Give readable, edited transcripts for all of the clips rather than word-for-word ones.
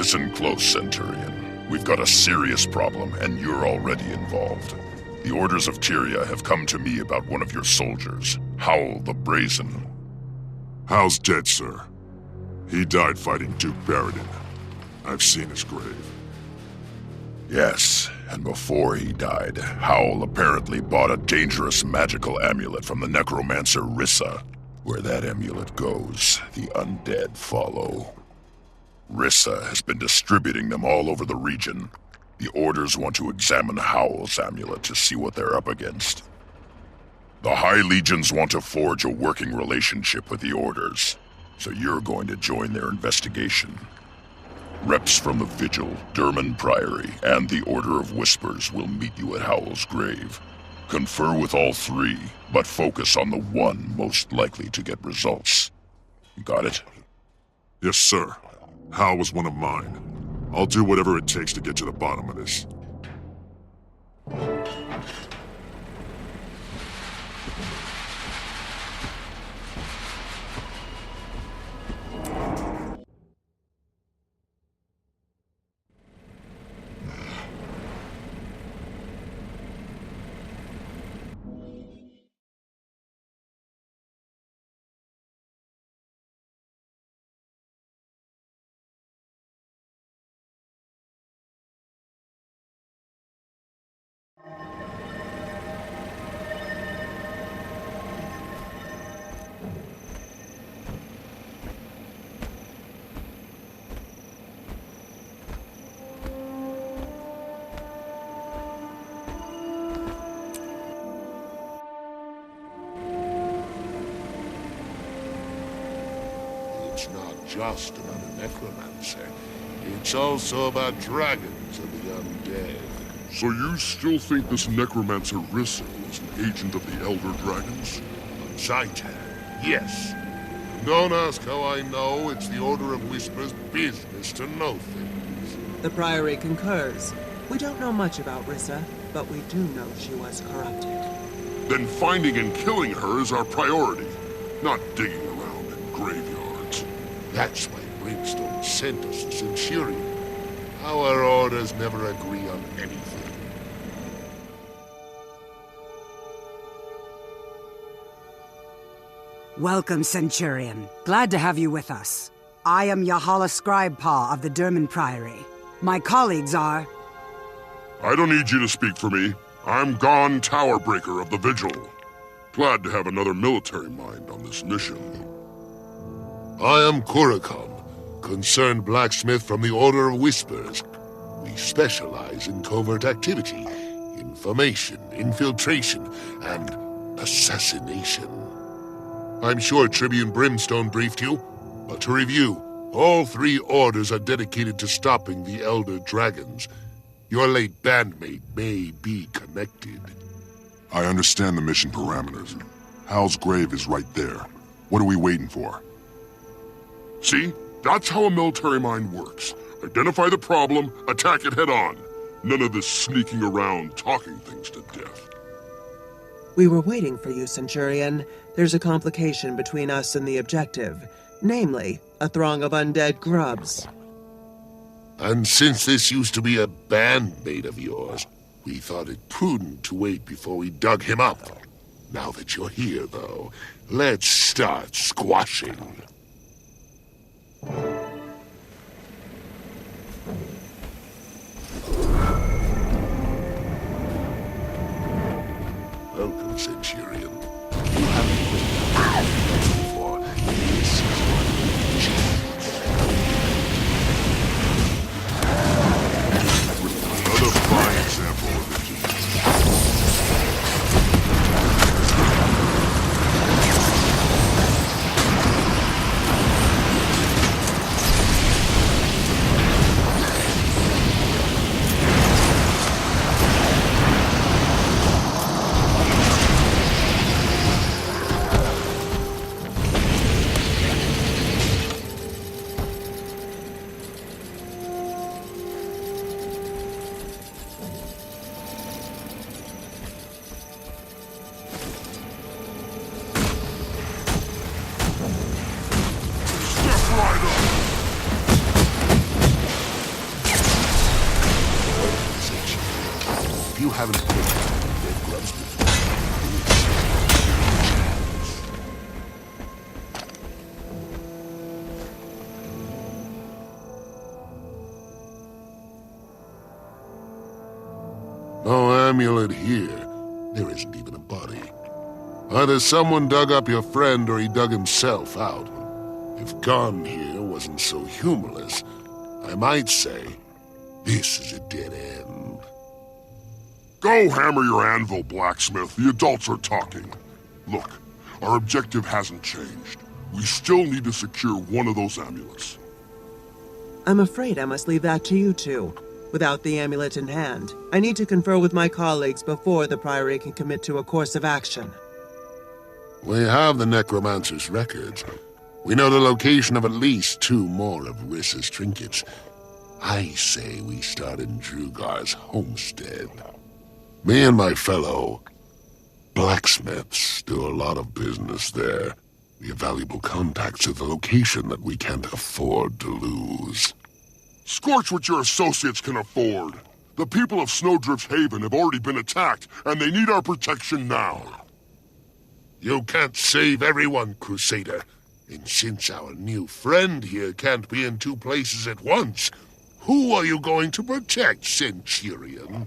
Listen close, Centurion. We've got a serious problem, and you're already involved. The orders of Tyria have come to me about one of your soldiers, Howl the Brazen. Howl's dead, sir. He died fighting Duke Baradin. I've seen his grave. Yes, and before he died, Howl apparently bought a dangerous magical amulet from the necromancer Rissa. Where that amulet goes, the undead follow. Rissa has been distributing them all over the region. The Orders want to examine Howl's amulet to see what they're up against. The High Legions want to forge a working relationship with the Orders, so you're going to join their investigation. Reps from the Vigil, Durman Priory, and the Order of Whispers will meet you at Howl's grave. Confer with all three, but focus on the one most likely to get results. You got it? Yes, sir. Howl was one of mine. I'll do whatever it takes to get to the bottom of this. It's not just about a necromancer. It's also about dragons and the undead. So you still think this necromancer Rissa is an agent of the Elder Dragons? On Zaitan, yes. Don't ask how I know. It's the Order of Whispers' business to know things. The Priory concurs. We don't know much about Rissa, but we do know she was corrupted. Then finding and killing her is our priority, not digging around in graveyards. That's why Brimstone sent us the centurion. Our orders never agree on anything. Welcome, Centurion. Glad to have you with us. I am Yahala Scribepaw of the Durman Priory. My colleagues are... I don't need you to speak for me. I'm Gon Towerbreaker of the Vigil. Glad to have another military mind on this mission. I am Kurakon, concerned blacksmith from the Order of Whispers. We specialize in covert activity, information, infiltration, and assassination. I'm sure Tribune Brimstone briefed you, but to review, all three orders are dedicated to stopping the Elder Dragons. Your late bandmate may be connected. I understand the mission parameters. Hal's grave is right there. What are we waiting for? See? That's how a military mind works. Identify the problem, attack it head on. None of this sneaking around, talking things to death. We were waiting for you, Centurion. There's a complication between us and the objective. Namely, a throng of undead grubs. And since this used to be a bandmate of yours, we thought it prudent to wait before we dug him up. Now that you're here, though, let's start squashing. Welcome, Centurion. You haven't been out before. This is what we choose. Another fine example of it. you haven't put dead grubs before. No amulet here. There isn't even a body. Either someone dug up your friend or he dug himself out. If Gunn here wasn't so humorless, I might say, this is a dead end. Go hammer your anvil, blacksmith. The adults are talking. Look, our objective hasn't changed. We still need to secure one of those amulets. I'm afraid I must leave that to you two. Without the amulet in hand, I need to confer with my colleagues before the Priory can commit to a course of action. We have the Necromancer's records. We know the location of at least 2 more of Rissa's trinkets. I say we start in Drugar's homestead. Me and my fellow blacksmiths do a lot of business there. We have valuable contacts at the location that we can't afford to lose. Scorch what your associates can afford. The people of Snowdrift Haven have already been attacked, and they need our protection now. You can't save everyone, Crusader. And since our new friend here can't be in 2 places at once, who are you going to protect, Centurion?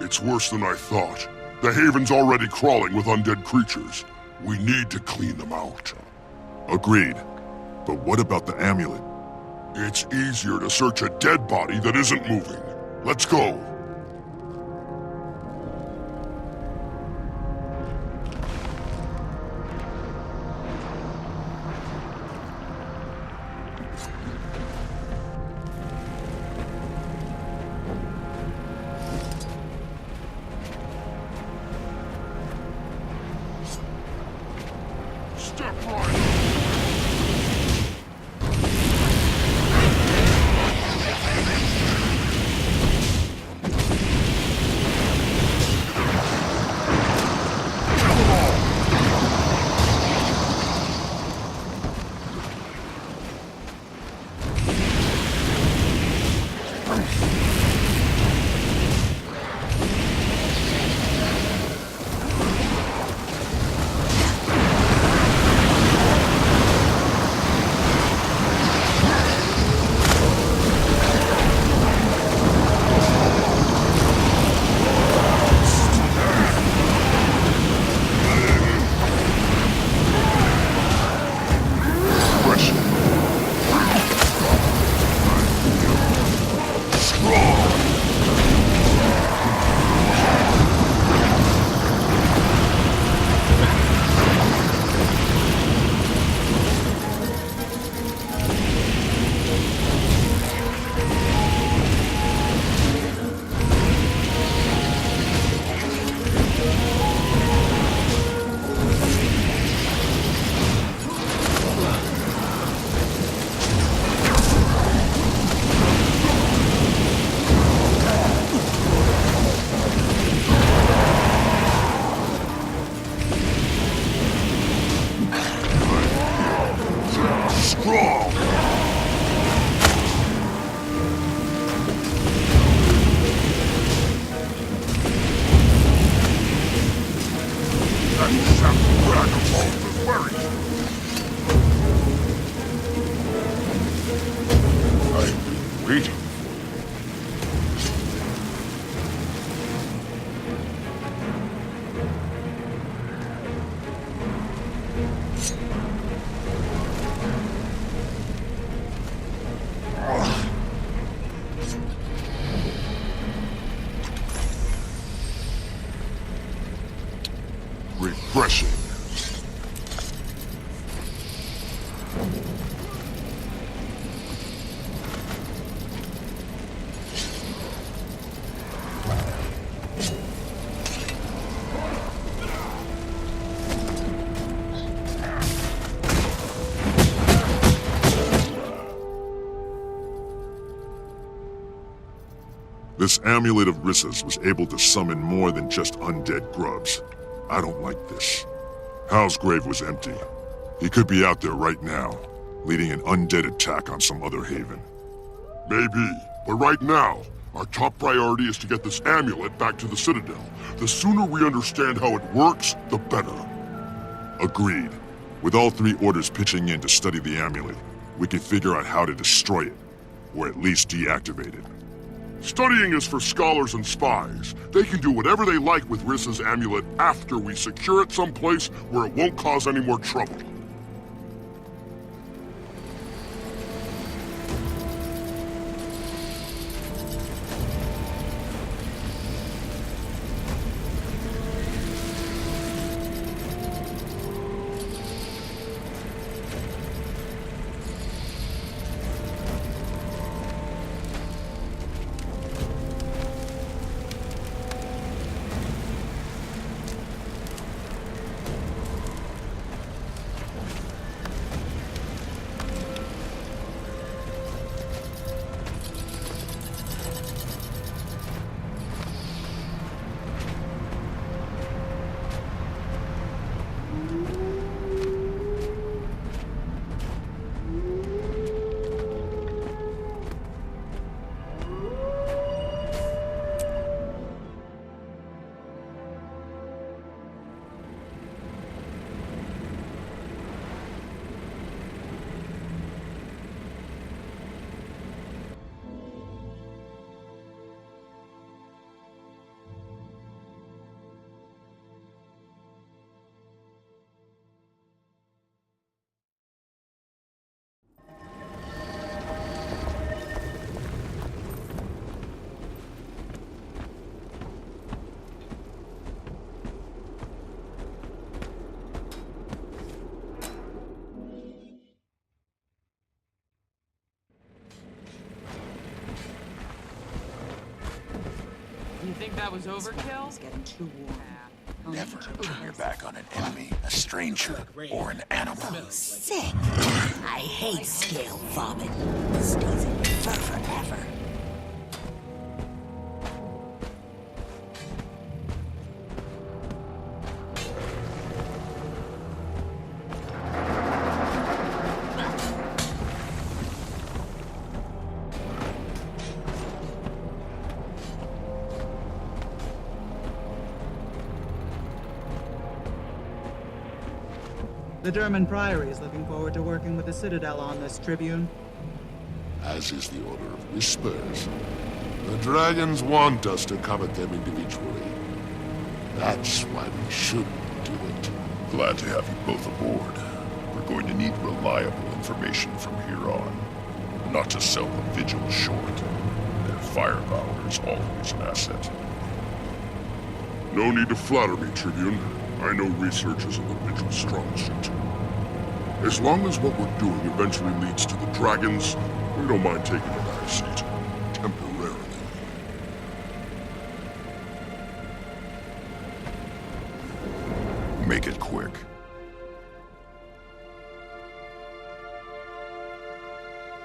It's worse than I thought. The Haven's already crawling with undead creatures. We need to clean them out. Agreed. But what about the amulet? It's easier to search a dead body that isn't moving. Let's go. Step right. Refreshing. This amulet of Rissa's was able to summon more than just undead grubs. I don't like this. Hal's grave was empty. He could be out there right now, leading an undead attack on some other haven. Maybe, but right now, our top priority is to get this amulet back to the Citadel. The sooner we understand how it works, the better. Agreed. With all three orders pitching in to study the amulet, we can figure out how to destroy it, or at least deactivate it. Studying is for scholars and spies. They can do whatever they like with Rissa's amulet after we secure it someplace where it won't cause any more trouble. think that was overkill? It's getting too warm. Never turn your back on an enemy, a stranger, or an animal. Sick. I hate scale vomit. Stays in your fur forever. The German Priory is looking forward to working with the Citadel on this, Tribune. As is the Order of Whispers. The dragons want us to come at them individually. That's why we shouldn't do it. Glad to have you both aboard. We're going to need reliable information from here on. Not to sell the Vigil short. Their firepower is always an asset. No need to flatter me, Tribune. I know research isn't the Vigil's strong suit. As long as what we're doing eventually leads to the dragons, we don't mind taking a back seat. Temporarily. Make it quick.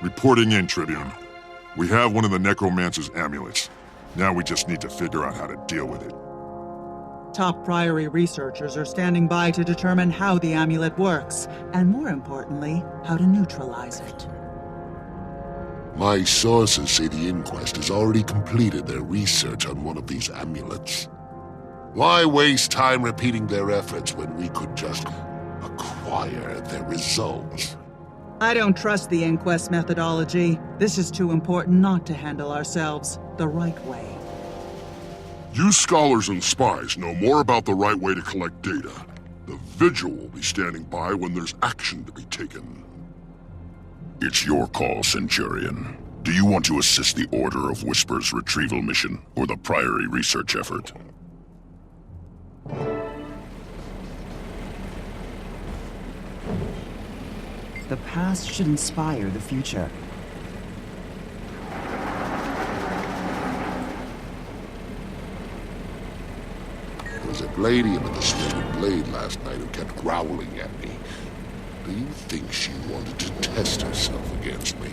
Reporting in, Tribune. We have one of the Necromancer's amulets. Now we just need to figure out how to deal with it. Top Priory researchers are standing by to determine how the amulet works, and more importantly, how to neutralize it. My sources say the Inquest has already completed their research on one of these amulets. Why waste time repeating their efforts when we could just acquire their results? I don't trust the Inquest methodology. This is too important not to handle ourselves the right way. You scholars and spies know more about the right way to collect data. The Vigil will be standing by when there's action to be taken. It's your call, Centurion. Do you want to assist the Order of Whispers retrieval mission, or the Priory research effort? The past should inspire the future. There was a Palladium in the Splendid Blade last night who kept growling at me. Do you think she wanted to test herself against me?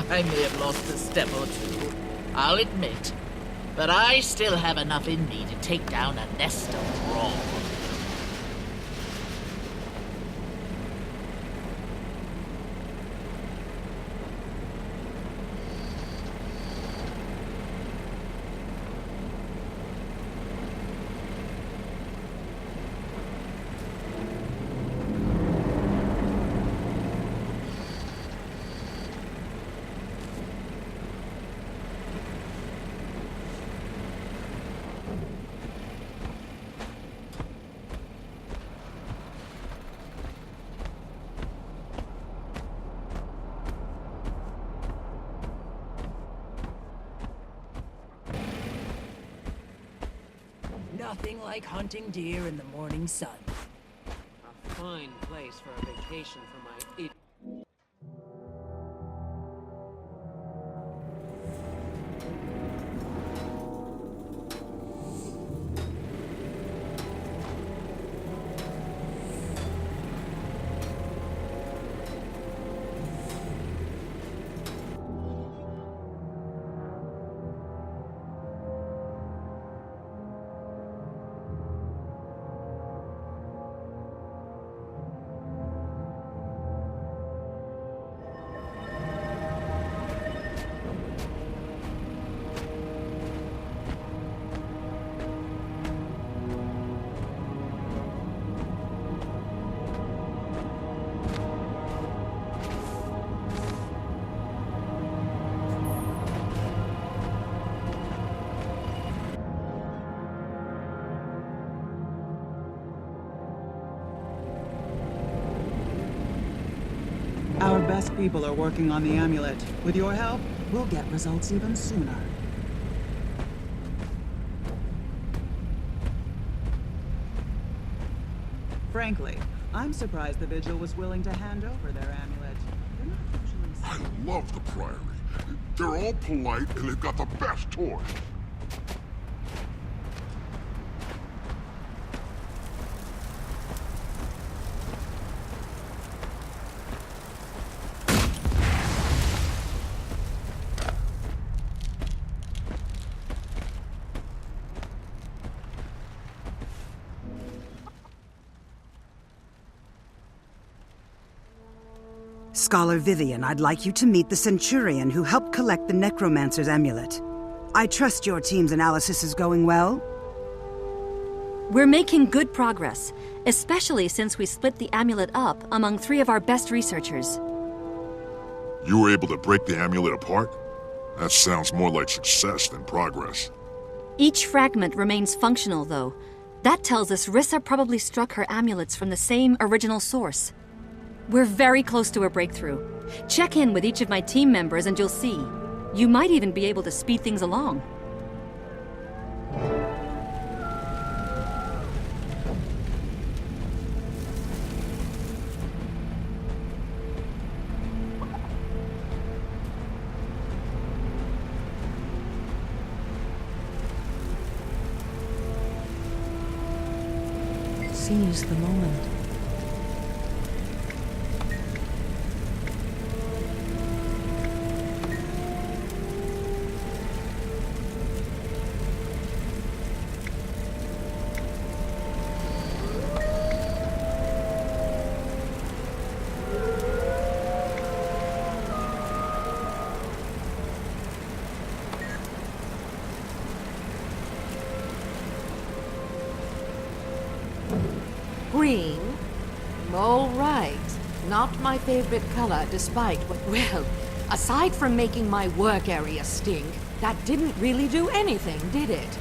I may have lost a step or two, I'll admit. But I still have enough in me to take down a nest of brawn. Nothing like hunting deer in the morning sun. A fine place for a vacation for my Our best people are working on the amulet. With your help, we'll get results even sooner. Frankly, I'm surprised the Vigil was willing to hand over their amulet. They're not usually I love the Priory. They're all polite and they've got the best toys. Scholar Vivian, I'd like you to meet the centurion who helped collect the necromancer's amulet. I trust your team's analysis is going well? We're making good progress, especially since we split the amulet up among 3 of our best researchers. You were able to break the amulet apart? That sounds more like success than progress. Each fragment remains functional, though. That tells us Rissa probably struck her amulets from the same original source. We're very close to a breakthrough. Check in with each of my team members and you'll see. You might even be able to speed things along. Seize the moment. Green? All right. Not my favorite color, despite what... Well, aside from making my work area stink, that didn't really do anything, did it?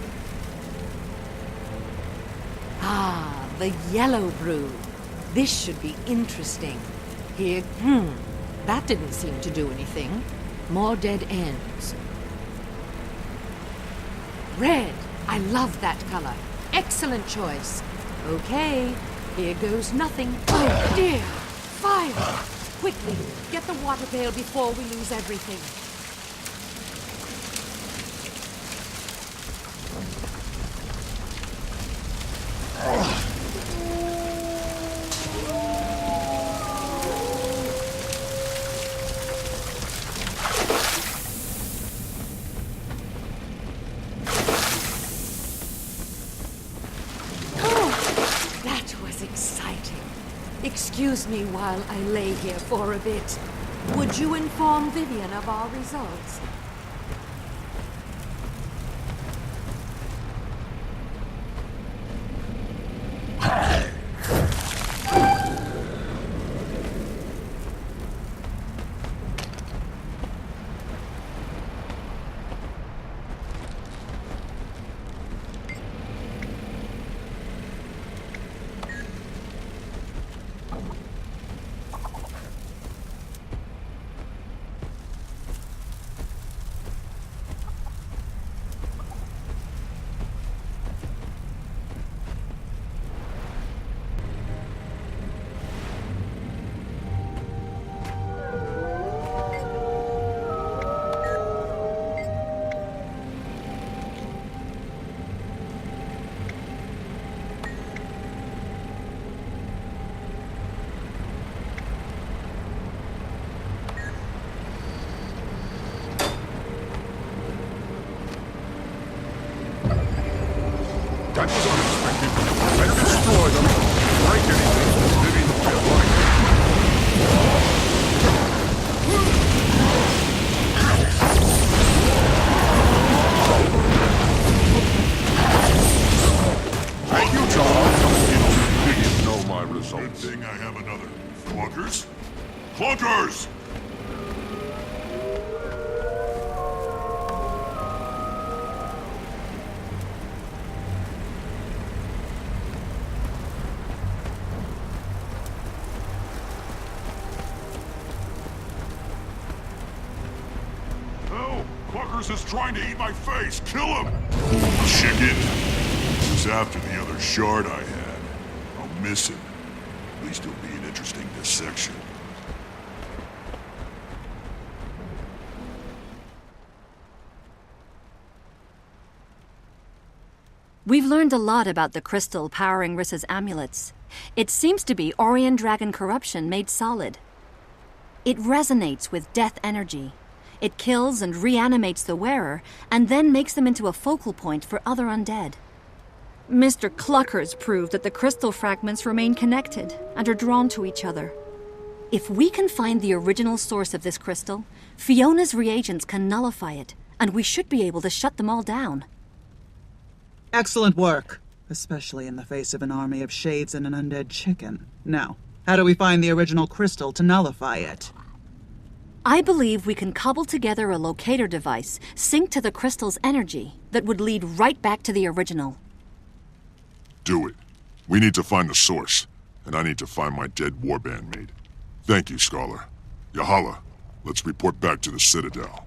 Ah, the yellow brew. This should be interesting. Here... That didn't seem to do anything. More dead ends. Red. I love that color. Excellent choice. Okay, here goes nothing. Oh dear! Fire! Quickly, get the water pail before we lose everything. Excuse me while I lay here for a bit. Would you inform Vivian of our results? That was unexpected. Better destroy them. Break anything. Vivian will like Thank you, John. You didn't know my results. Good thing I have another. Clunkers? Clunkers! Is trying to eat my face! Kill him! Chicken! He was after the other shard I had. I'll miss him. least it'll be an interesting dissection. We've learned a lot about the crystal powering Rissa's amulets. It seems to be Orion Dragon corruption made solid. It resonates with death energy. It kills and reanimates the wearer, and then makes them into a focal point for other undead. Mr. Clucker's proved that the crystal fragments remain connected and are drawn to each other. If we can find the original source of this crystal, Fiona's reagents can nullify it, and we should be able to shut them all down. Excellent work, especially in the face of an army of shades and an undead chicken. Now, how do we find the original crystal to nullify it? I believe we can cobble together a locator device synced to the crystal's energy that would lead right back to the original. Do it. We need to find the source, and I need to find my dead warband mate. Thank you, Scholar. Yahala, let's report back to the Citadel.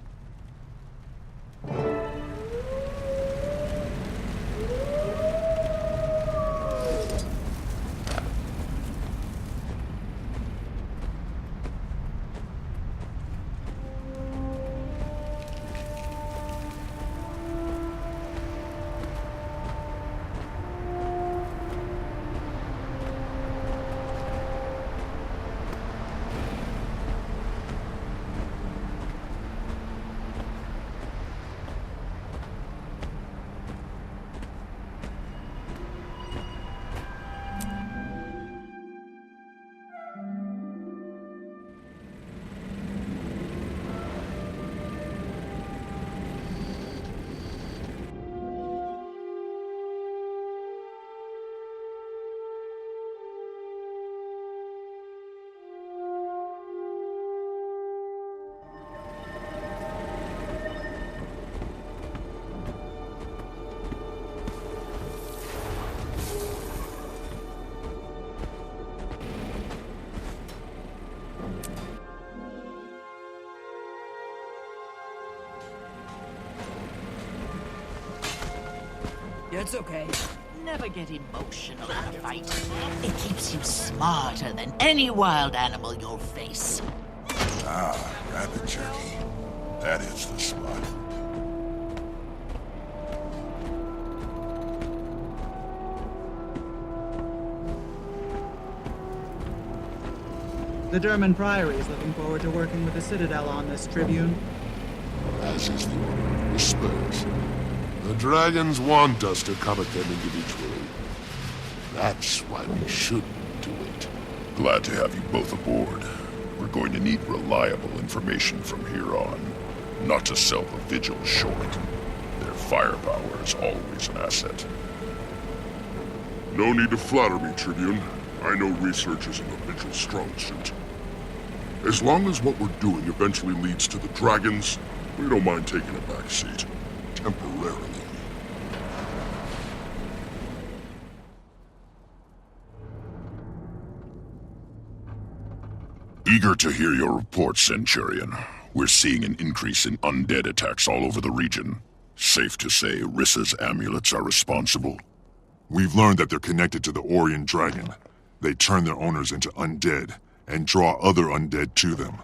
It's okay. Never get emotional in a fight. It keeps you smarter than any wild animal you'll face. Ah, rabbit jerky. That is the spot. The German Priory is looking forward to working with the Citadel on this, Tribune. As is the Order of Whispers. The dragons want us to come at them individually. That's why we shouldn't do it. Glad to have you both aboard. We're going to need reliable information from here on. Not to sell the Vigil short. Their firepower is always an asset. No need to flatter me, Tribune. I know research isn't the Vigil's strong suit. As long as what we're doing eventually leads to the dragons, we don't mind taking a back seat. Temporarily. Eager to hear your report, Centurion. We're seeing an increase in undead attacks all over the region. Safe to say Rissa's amulets are responsible? We've learned that they're connected to the Orion Dragon. They turn their owners into undead, and draw other undead to them.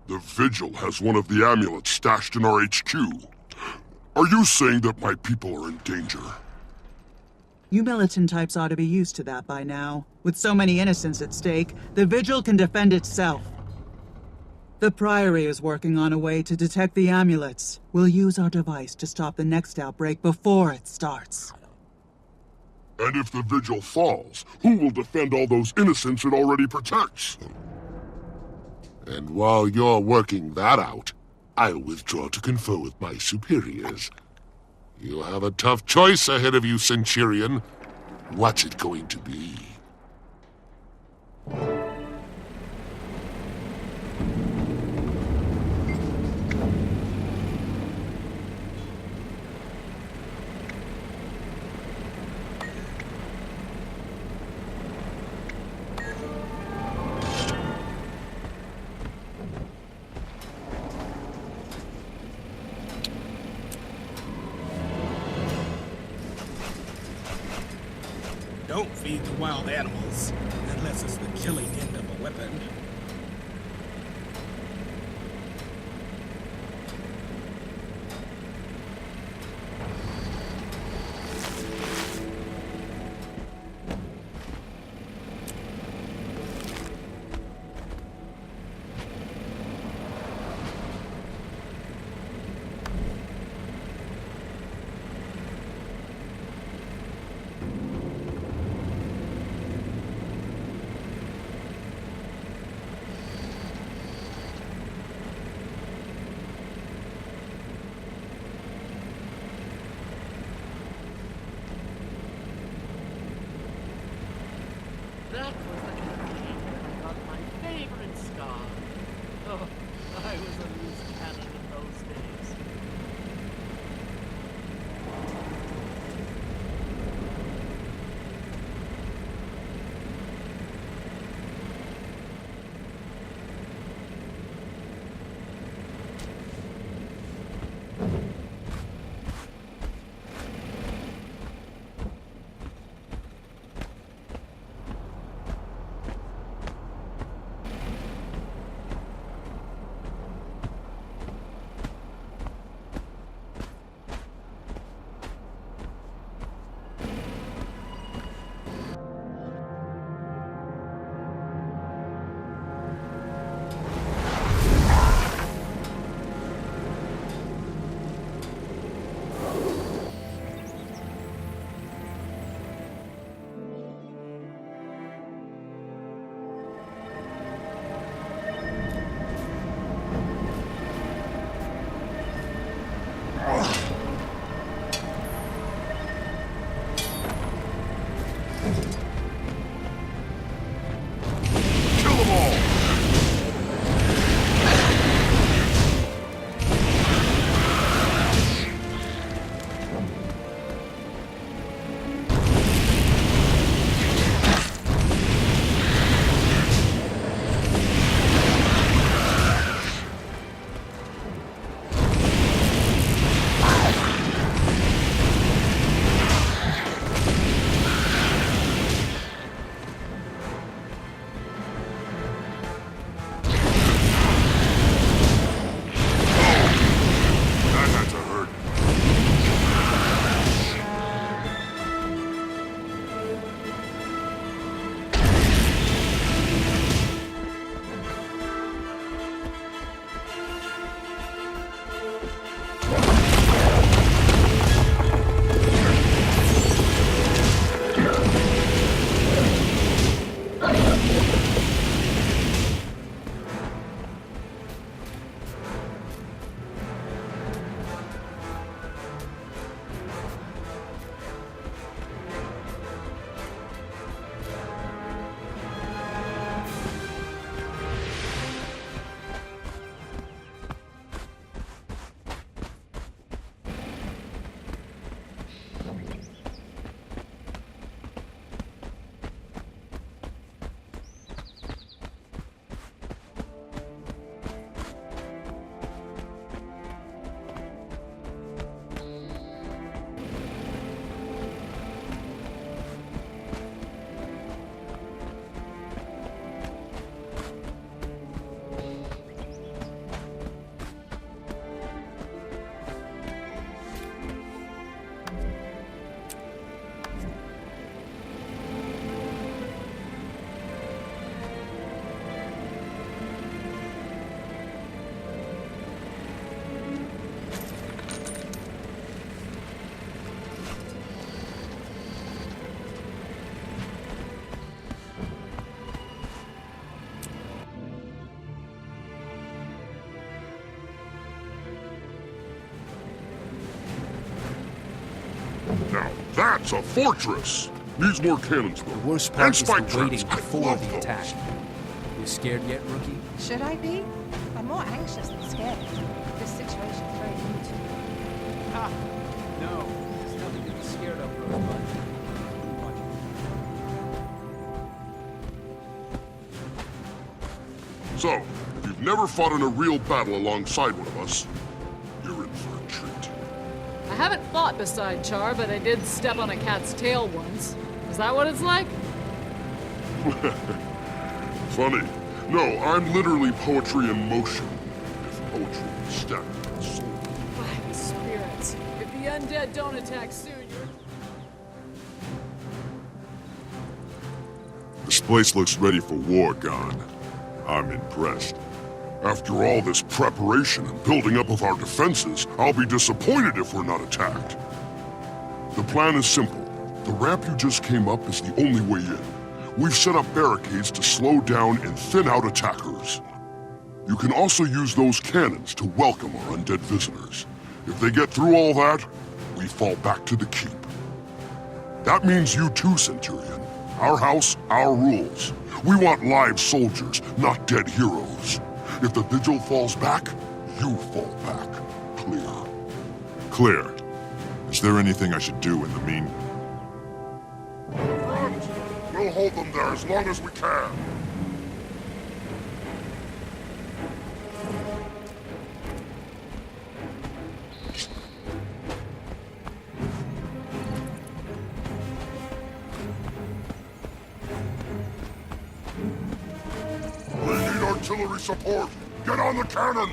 The Vigil has one of the amulets stashed in our HQ. Are you saying that my people are in danger? You militant types ought to be used to that by now. With so many innocents at stake, the Vigil can defend itself. The Priory is working on a way to detect the amulets. We'll use our device to stop the next outbreak before it starts. And if the Vigil falls, who will defend all those innocents it already protects? And while you're working that out, I'll withdraw to confer with my superiors. You have a tough choice ahead of you, Centurion. What's it going to be? don't feed the wild animals, unless it's the killing end of a weapon. That was the campaign where I got my favorite scar. Oh, I was a loose cannon in those days. Now that's a fortress! Needs more cannons, though. The worst part is the spike waiting traps. before the those. attack. You scared yet, rookie? Should I be? I'm more anxious than scared. This situation's very new to me. Ha! No, there's nothing to be scared of, Rosebud. So, if you've never fought in a real battle alongside one of us, you're in for a treat. I haven't fought beside Char, but I did step on a cat's tail once. Is that what it's like? Funny. No, I'm literally poetry in motion. If poetry was static and soul. My spirits. If the undead don't attack soon, you're... This place looks ready for war, Gon. I'm impressed. After all this preparation and building up of our defenses, I'll be disappointed if we're not attacked. The plan is simple. The ramp you just came up is the only way in. We've set up barricades to slow down and thin out attackers. You can also use those cannons to welcome our undead visitors. If they get through all that, we fall back to the keep. That means you too, Centurion. Our house, our rules. We want live soldiers, not dead heroes. If the vigil falls back, you fall back. Clear. Clear. Is there anything I should do in the mean? Front! We'll hold them there as long as we can. We need artillery support! Get on the cannon!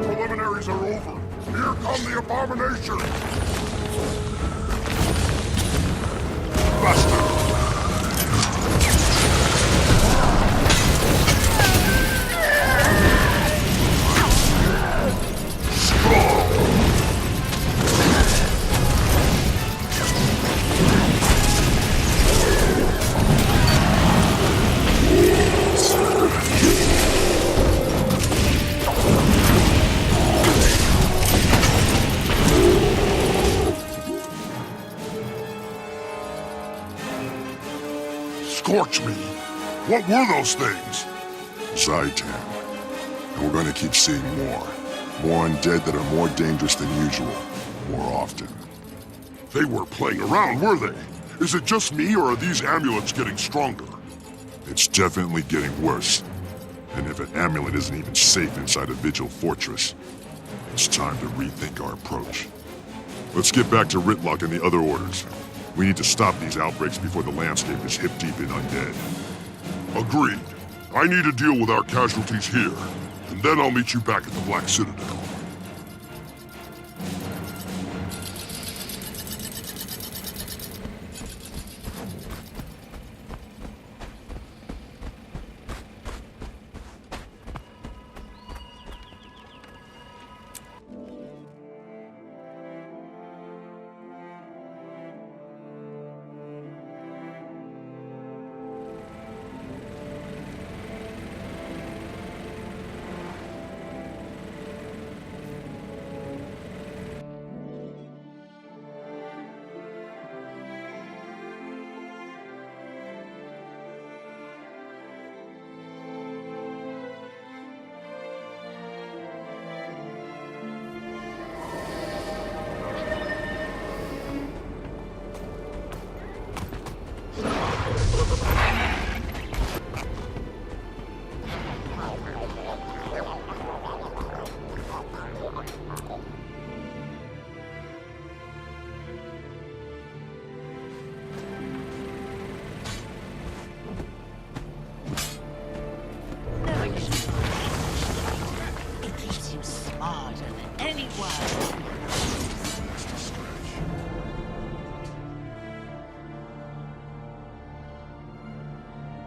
Preliminaries are over. Here come the abomination! Bastard! Sqotch me! What were those things? Zaitan. And we're going to keep seeing more. More undead that are more dangerous than usual. More often. They weren't playing around, were they? Is it just me, or are these amulets getting stronger? It's definitely getting worse. And if an amulet isn't even safe inside a Vigil fortress, it's time to rethink our approach. Let's get back to Rytlock and the other orders. We need to stop these outbreaks before the landscape is hip-deep in undead. Agreed. I need to deal with our casualties here, and then I'll meet you back at the Black Citadel.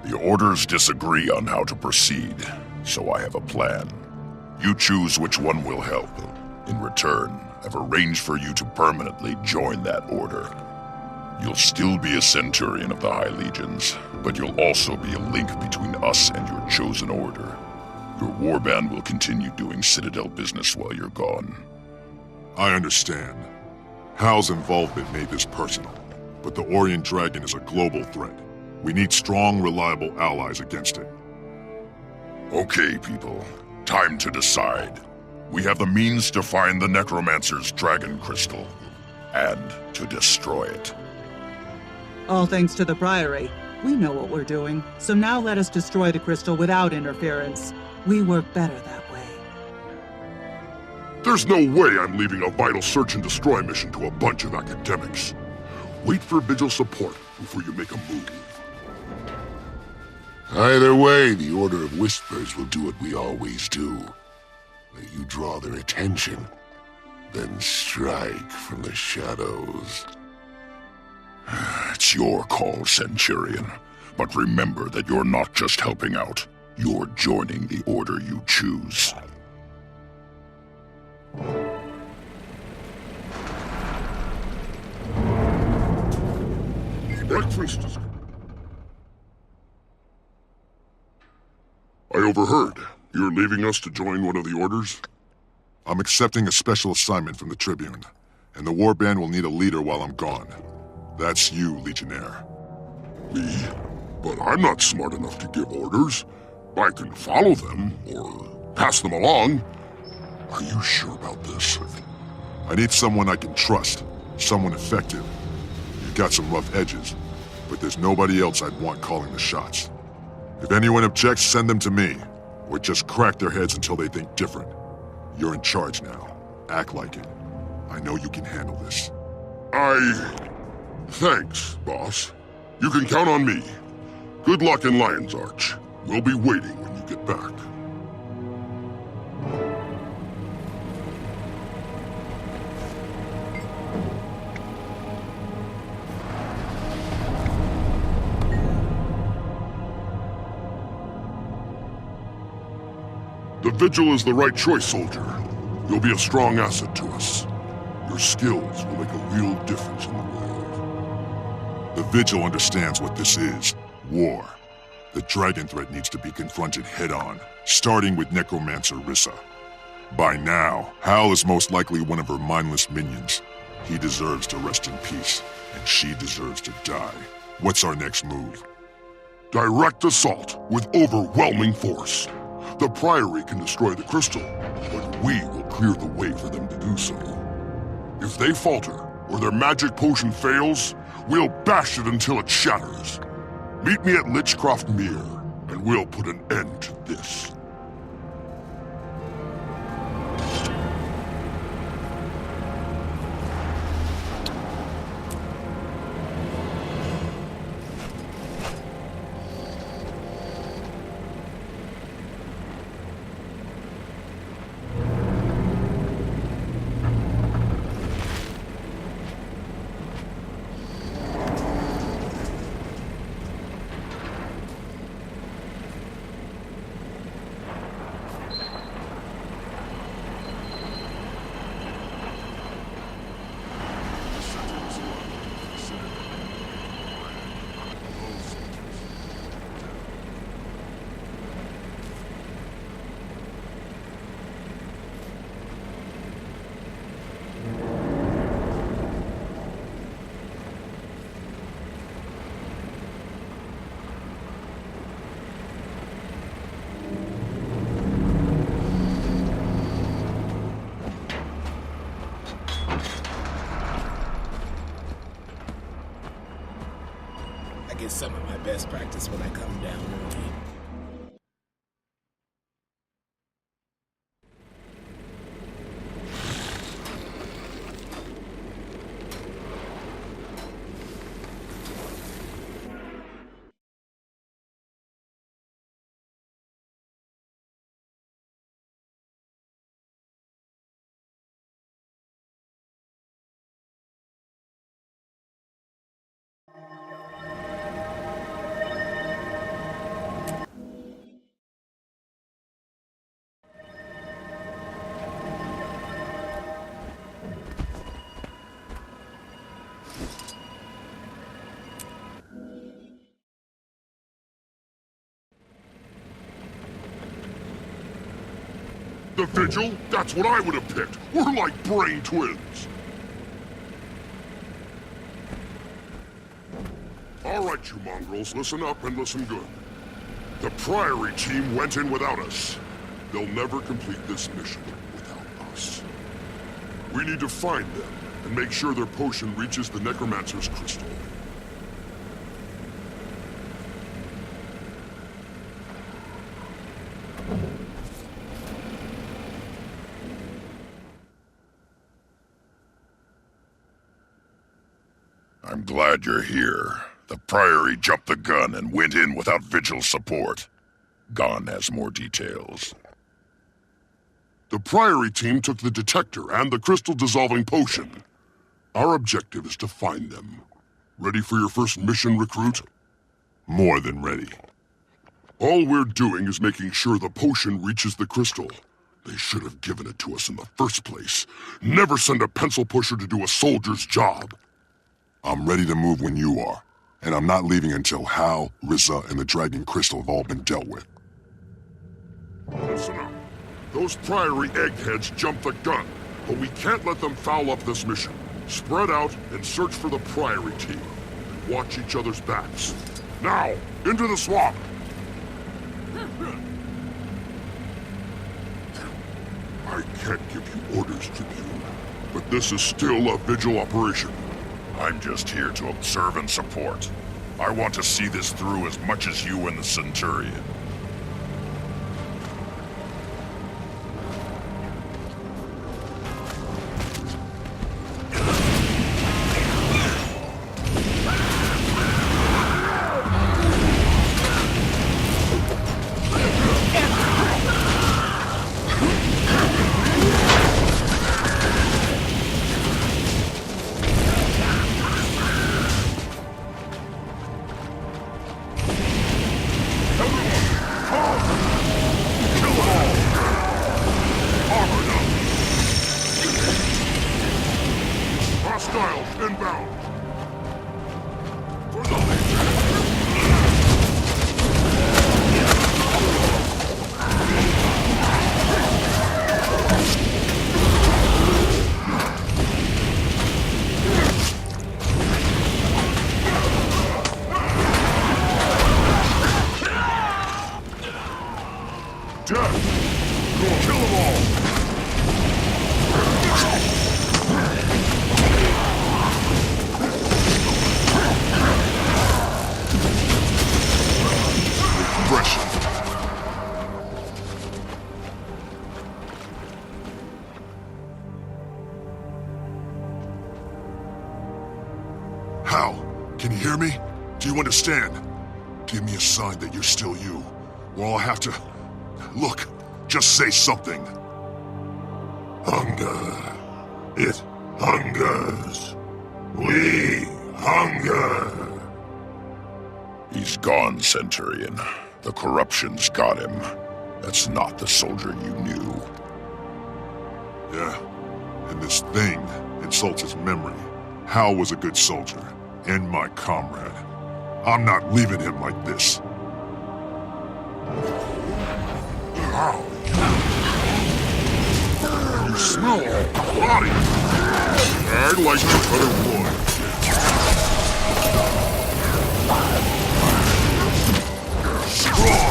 The orders disagree on how to proceed, so I have a plan. You choose which one will help. In return, I've arranged for you to permanently join that order. You'll still be a centurion of the High Legions, but you'll also be a link between us and your chosen order. Your warband will continue doing Citadel business while you're gone. I understand. Hal's involvement made this personal, but the Orient Dragon is a global threat. We need strong, reliable allies against it. Okay, people. Time to decide. We have the means to find the Necromancer's Dragon Crystal, and to destroy it. All thanks to the Priory. We know what we're doing, so now let us destroy the crystal without interference. We work better that way. There's no way I'm leaving a vital search and destroy mission to a bunch of academics. Wait for Vigil support before you make a move. Either way, the Order of Whispers will do what we always do. Let you draw their attention, then strike from the shadows. It's your call, Centurion. But remember that you're not just helping out. You're joining the order you choose. Breakfast is... I overheard. You're leaving us to join one of the orders? I'm accepting a special assignment from the Tribune, and the warband will need a leader while I'm gone. That's you, Legionnaire. Me? But I'm not smart enough to give orders. I can follow them, or pass them along. Are you sure about this? I need someone I can trust, someone effective. You've got some rough edges, but there's nobody else I'd want calling the shots. If anyone objects, send them to me, or just crack their heads until they think different. You're in charge now. Act like it. I know you can handle this. Thanks, boss. You can count on me. Good luck in Lion's Arch. We'll be waiting when you get back. The Vigil is the right choice, soldier. You'll be a strong asset to us. Your skills will make a real difference in the world. The Vigil understands what this is. War. The dragon threat needs to be confronted head-on, starting with Necromancer Rissa. By now, Hal is most likely one of her mindless minions. He deserves to rest in peace, and she deserves to die. What's our next move? Direct assault with overwhelming force. The Priory can destroy the crystal, but we will clear the way for them to do so. If they falter, or their magic potion fails, we'll bash it until it shatters. Meet me at Lichcroft Mere, and we'll put an end to this. Get some of my best practice when I come down early. The Vigil? That's what I would have picked. We're like brain twins. All right, you mongrels, listen up and listen good. The Priory team went in without us. They'll never complete this mission without us. We need to find them and make sure their potion reaches the Necromancer's crystal. I'm glad you're here. The Priory jumped the gun and went in without Vigil support. Gon has more details. The Priory team took the detector and the crystal-dissolving potion. Our objective is to find them. Ready for your first mission, recruit? More than ready. All we're doing is making sure the potion reaches the crystal. They should have given it to us in the first place. Never send a pencil pusher to do a soldier's job. I'm ready to move when you are. And I'm not leaving until Hal, Rissa, and the Dragon Crystal have all been dealt with. Listen up. Those Priory eggheads jumped the gun, but we can't let them foul up this mission. Spread out and search for the Priory team. And watch each other's backs. Now, into the swamp! can't give you orders, Tribune, but this is still a vigil operation. I'm just here to observe and support. I want to see this through as much as you and the Centurion. Hostiles inbound! For the Death! Go kill them all! Hal, can you hear me? Do you understand? Give me a sign that you're still you, or I'll have to... Look, just say something. Hunger. It hungers. We hunger. He's gone, Centurion. The corruption's got him. That's not the soldier you knew. Yeah, and this thing insults his memory. Hal was a good soldier, and my comrade. I'm not leaving him like this. Hal! You smell body! I'd like to cut a wood. Strong!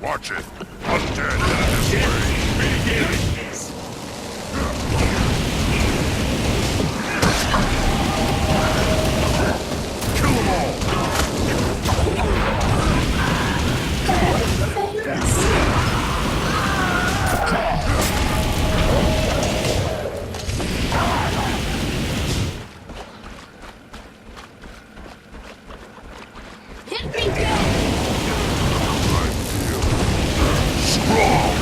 Watch it. Undead this way. Begins. Kill them all. Hit me down. Strong!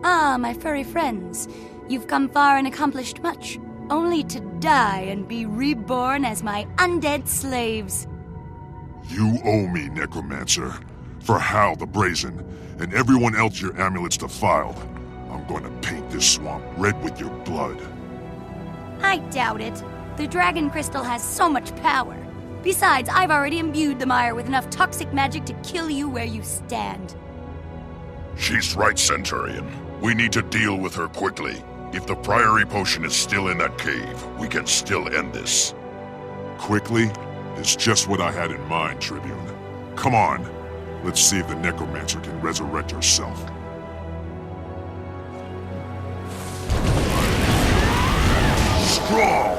Ah, my furry friends. You've come far and accomplished much, only to die and be reborn as my undead slaves. You owe me, Necromancer. For Hal the Brazen, and everyone else your amulets defiled. I'm going to paint this swamp red with your blood. I doubt it. The dragon crystal has so much power. Besides, I've already imbued the mire with enough toxic magic to kill you where you stand. She's right, Centurion. We need to deal with her quickly. If the Priory potion is still in that cave, we can still end this. Quickly is just what I had in mind, Tribune. Come on. Let's see if the Necromancer can resurrect herself. Strong!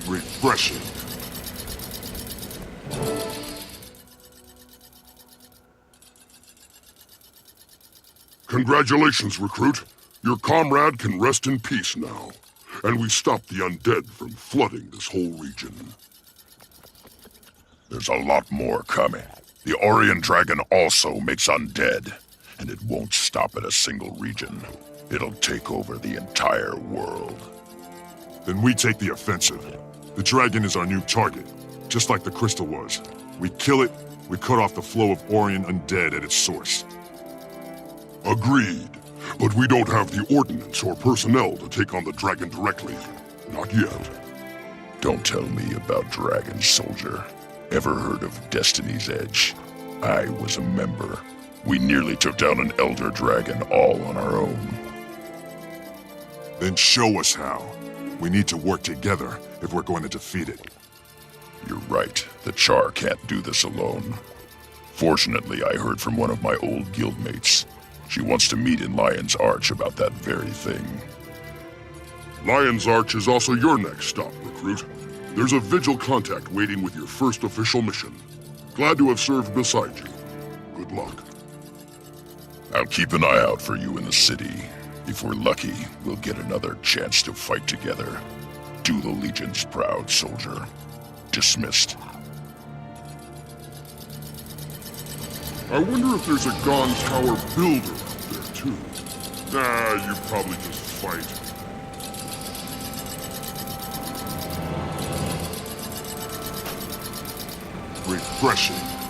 Refreshing. Congratulations, recruit. Your comrade can rest in peace now. And we stopped the undead from flooding this whole region. There's a lot more coming. The Orion Dragon also makes undead, and it won't stop at a single region. It'll take over the entire world. Then we take the offensive. The dragon is our new target, just like the crystal was. We kill it, we cut off the flow of Orion undead at its source. Agreed. But we don't have the ordnance or personnel to take on the dragon directly. Not yet. Don't tell me about dragons, soldier. Ever heard of Destiny's Edge? I was a member. We nearly took down an elder dragon all on our own. Then show us how. We need to work together if we're going to defeat it. You're right. The Char can't do this alone. Fortunately, I heard from one of my old guildmates. She wants to meet in Lion's Arch about that very thing. Lion's Arch is also your next stop, recruit. There's a Vigil contact waiting with your first official mission. Glad to have served beside you. Good luck. I'll keep an eye out for you in the city. If we're lucky, we'll get another chance to fight together. Do the Legion's proud, soldier. Dismissed. I wonder if there's a Gone Tower builder up there, too. Nah, you probably just fight. Refreshing.